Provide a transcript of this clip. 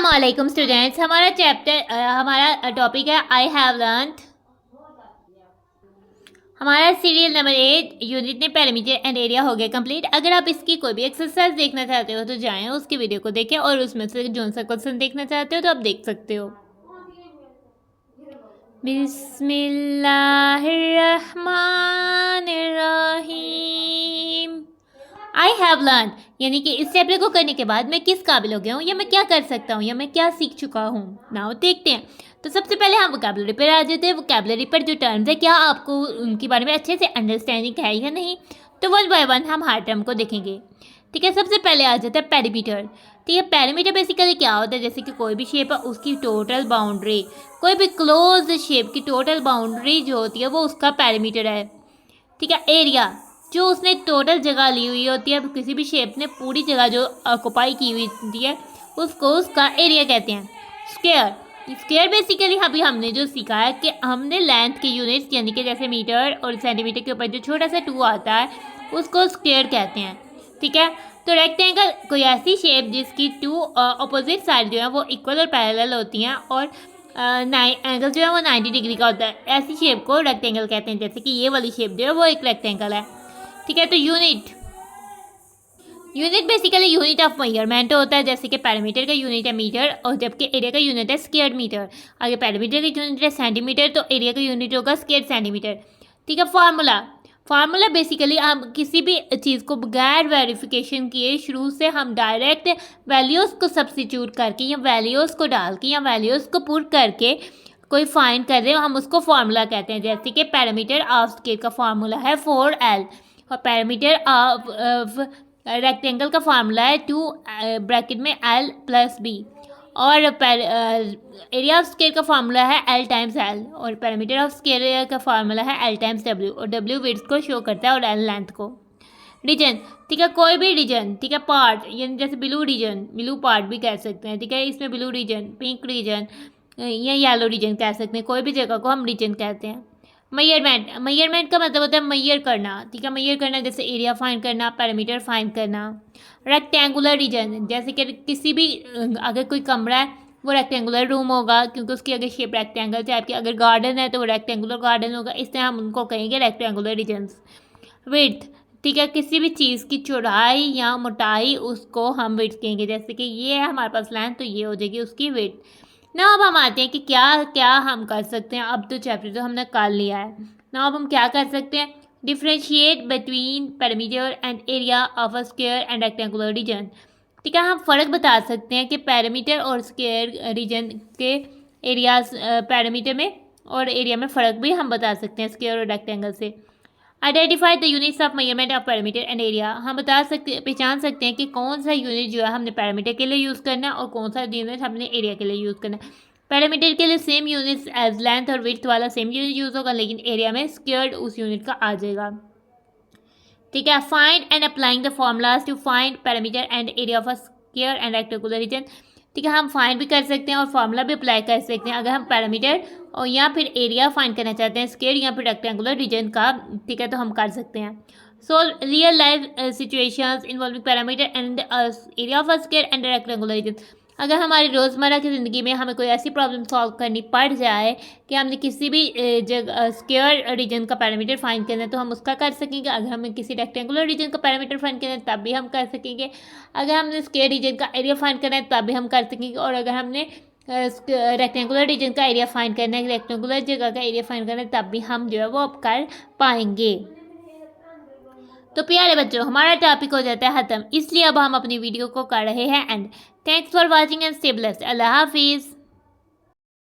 अस्सलामुअलैकुम स्टूडेंट्स। हमारा टॉपिक है आई हैव लर्नड। हमारा सीरियल नंबर 8 यूनिट ने पैरामीटर एंड एरिया हो गया कंप्लीट। अगर आप इसकी कोई भी एक्सरसाइज देखना चाहते हो तो जाएं, उसकी वीडियो को देखें और उसमें से जो सा क्वेश्चन देखना चाहते हो तो आप देख सकते हो। बिस्मिल्लाहिर्रहमानिर्रहीम। आई हैव लर्न यानी कि इस चैप्टर को करने के बाद मैं किस काबिल हो गया हूँ, या मैं क्या कर सकता हूँ, या मैं क्या सीख चुका हूँ। नाउ देखते हैं। तो सबसे पहले हम वोकैबुलरी पर आ जाते हैं। वोकैबुलरी पर जो टर्म्स है, क्या आपको उनके बारे में अच्छे से अंडरस्टैंडिंग है या नहीं। तो वन बाय वन हम हर टर्म को देखेंगे। ठीक है, सबसे पहले आ जाता है पेरीमीटर। ठीक है, पेरीमीटर बेसिकली क्या होता है, जैसे कि कोई भी शेप है उसकी टोटल बाउंड्री, कोई भी क्लोज शेप की टोटल बाउंड्री जो होती है वो उसका पेरीमीटर है। ठीक है, एरिया जो उसने टोटल जगह ली हुई होती है, किसी भी शेप ने पूरी जगह जो ऑक्यूपाई की हुई होती है उसको उसका एरिया कहते हैं। स्क्वायर, स्क्वायर बेसिकली अभी हमने जो सीखा है कि हमने लेंथ के यूनिट्स यानी कि जैसे मीटर और सेंटीमीटर के ऊपर जो छोटा सा 2 आता है उसको स्क्वायर कहते हैं। ठीक है, तो रेक्टेंगल कोई ऐसी शेप जिसकी 2 अपोजिट साइड जो है वो इक्वल और पैरेलल होती हैं और एंगल जो है वो 90 डिग्री का होता है, ऐसी शेप को रेक्टेंगल कहते हैं। जैसे कि ये वाली शेप जो है वो एक रेक्टेंगल है। ठीक है, तो unit basically unit of measurement होता है। जैसे कि पैरामीटर का यूनिट है मीटर और जबकि एरिया का यूनिट है स्क्वायर मीटर। अगर पैरामीटर का यूनिट है सेंटीमीटर तो एरिया का यूनिट होगा स्क्वायर सेंटीमीटर। ठीक है, फार्मूला बेसिकली हम किसी भी चीज़ को बगैर वेरिफिकेशन किए शुरू से हम डायरेक्ट वैल्यूज़ को सब्स्टिट्यूट करके या वैल्यूज़ को डाल के या वैल्यूज़ को पुट करके कोई फाइंड कर रहे हो, हम उसको फार्मूला कहते हैं। जैसे कि पैरामीटर ऑफ स्क्वायर का फार्मूला है 4L और पैरामीटर ऑफ रेक्टेंगल का फार्मूला है 2 ब्रैकेट में L प्लस B और एरिया ऑफ स्क्वायर का फार्मूला है L टाइम्स L और पैरामीटर ऑफ स्क्वायर का फार्मूला है L टाइम्स W और W विड्थ को शो करता है और L लेंथ को। रीजन, ठीक है, कोई भी रीजन, ठीक है, पार्ट यानी जैसे ब्लू रीजन, ब्लू पार्ट भी कह सकते हैं। ठीक है, इसमें ब्लू रीजन, पिंक रीजन या येलो रीजन कह सकते हैं। कोई भी जगह को हम रीजन कहते हैं। मेजरमेंट का मतलब होता है मैयर करना। ठीक है, मैयर करना जैसे एरिया फाइंड करना, पैरामीटर फाइंड करना। रेक्टेंगुलर रीजन जैसे कि किसी भी अगर कोई कमरा है वो रेक्टेंगुलर रूम होगा क्योंकि उसकी अगर शेप रेक्टेंगल टाइप की, अगर गार्डन है तो वो रेक्टेंगुलर गार्डन होगा। इस तरह हम उनको कहेंगे रेक्टेंगुलर रीजन्स। विड्थ, ठीक है, किसी भी चीज़ की चौड़ाई या मोटाई उसको हम विड्थ कहेंगे। जैसे कि ये है हमारे पास लेंथ तो ये हो जाएगी उसकी विड्थ। ना अब हम आते हैं कि क्या क्या हम कर सकते हैं। अब तो चैप्टर तो हमने कर लिया है ना, अब हम क्या कर सकते हैं। Differentiate between parameter and area of a square and rectangular region. ठीक है, हम फ़र्क बता सकते हैं कि पैरामीटर और स्क्वायर रीजन के एरियाज, पैरामीटर में और एरिया में फ़र्क भी हम बता सकते हैं स्क्वायर और रेक्टेंगल से। Identify the units of measurement of parameter and area, हम पहचान सकते हैं कि कौन सा यूनिट जो है हमने पैरामीटर के लिए यूज़ करना है और कौन सा यूनिट हमने एरिया के लिए यूज़ करना है। पैरामीटर के लिए सेम यूनिट्स एज लेंथ और विड्थ वाला सेम यूनिट यूज़ होगा, लेकिन एरिया में स्क्वायर्ड उस यूनिट का आ जाएगा। ठीक है, find and applying the formulas to find parameter and area of a square and rectangular region. ठीक है, हम फाइंड भी कर सकते हैं और फार्मूला भी अप्लाई कर सकते हैं अगर हम पैरामीटर और या फिर एरिया फाइंड करना चाहते हैं स्क्वायर या फिर रेक्टेंगुलर रीजन का। ठीक है, तो हम कर सकते हैं। So real life situations involving parameter and area of a square and rectangular reason. अगर हमारी रोज़मर्रा की ज़िंदगी में हमें कोई ऐसी प्रॉब्लम सॉल्व करनी पड़ जाए कि हमने किसी भी जगह स्क्वायर रीजन का पैरामीटर फाइंड करना है तो हम उसका कर सकेंगे। अगर हमें किसी रेक्टेंगुलर रीजन का पैरामीटर फाइंड करना है तब भी हम कर सकेंगे। अगर हमने स्क्वायर रीजन का एरिया फाइंड करना है तब भी हम कर सकेंगे। और अगर हमने रेक्टेंगुलर रीजन का एरिया फाइंड करना है, रेक्टेंगुलर जगह का एरिया फाइंड करना है, तब भी हम जो है वो अब कर पाएंगे। तो प्यारे बच्चों, हमारा टॉपिक हो जाता है ख़त्म, इसलिए अब हम अपनी वीडियो को कर रहे हैं and. Thanks for watching and stay blessed. अल्लाह हाफिज़।